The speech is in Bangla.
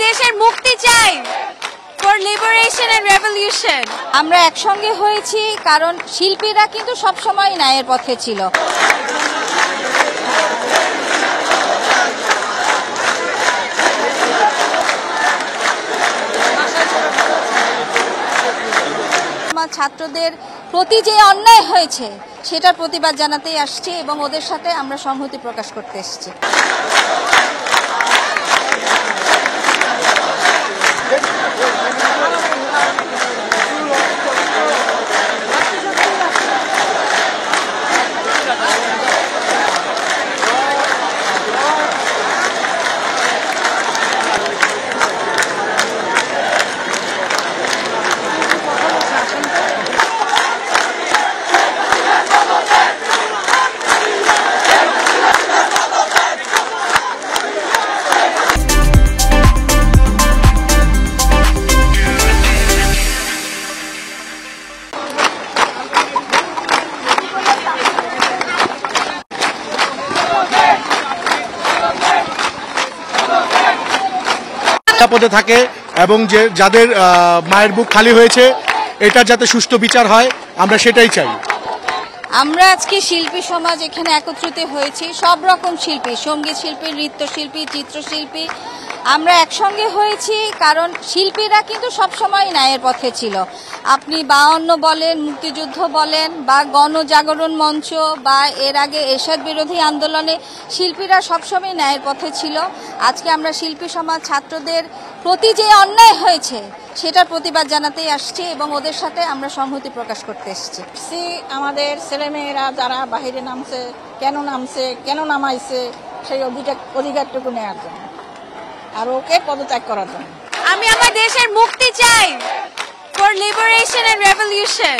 দেশের মুক্তি চাই, ফর লিবারেশন এন্ড রেভলিউশন। আমরা একসঙ্গে হয়েছি কারণ শিল্পীরা কিন্তু সবসময় ন্যায়ের পথে ছিল। ছাত্রদের প্রতি যে অন্যায় হয়েছে সেটার প্রতিবাদ জানাতেই আসছি এবং ওদের সাথে আমরা সংহতি প্রকাশ করতে এসেছি। পদে থাকে এবং যে যাদের মায়ের বুক খালি হয়েছে এটা যাতে সুষ্ঠু বিচার হয় আমরা সেটাই চাই। আমরা আজকে শিল্পী সমাজ এখানে একত্রিত হয়েছি, সব রকম শিল্পী, সঙ্গীত শিল্পী, নৃত্যশিল্পী, চিত্রশিল্পী, আমরা একসঙ্গে হয়েছি কারণ শিল্পীরা কিন্তু সবসময় ন্যায়ের পথে ছিল। আপনি 52 বলেন, মুক্তিযুদ্ধ বলেন বা গণজাগরণ মঞ্চ বা এর আগে এরশাদ বিরোধী আন্দোলনে শিল্পীরা সবসময় ন্যায়ের পথে ছিল। আজকে আমরা শিল্পী সমাজ ছাত্রদের প্রতি যে অন্যায় হয়েছে সেটার প্রতিবাদ জানাতেই আসছি এবং ওদের সাথে আমরা সংহতি প্রকাশ করতে এসেছি। আমাদের ছেলেমেয়েরা যারা বাহিরে নামছে, কেন নামাইছে সেই অধিকারটুকু নেওয়ার জন্য আর ওকে পদত্যাগ করার জন্য। আমি আমার দেশের মুক্তি চাই, ফর লিবারেশন এন্ড রেভলিউশন।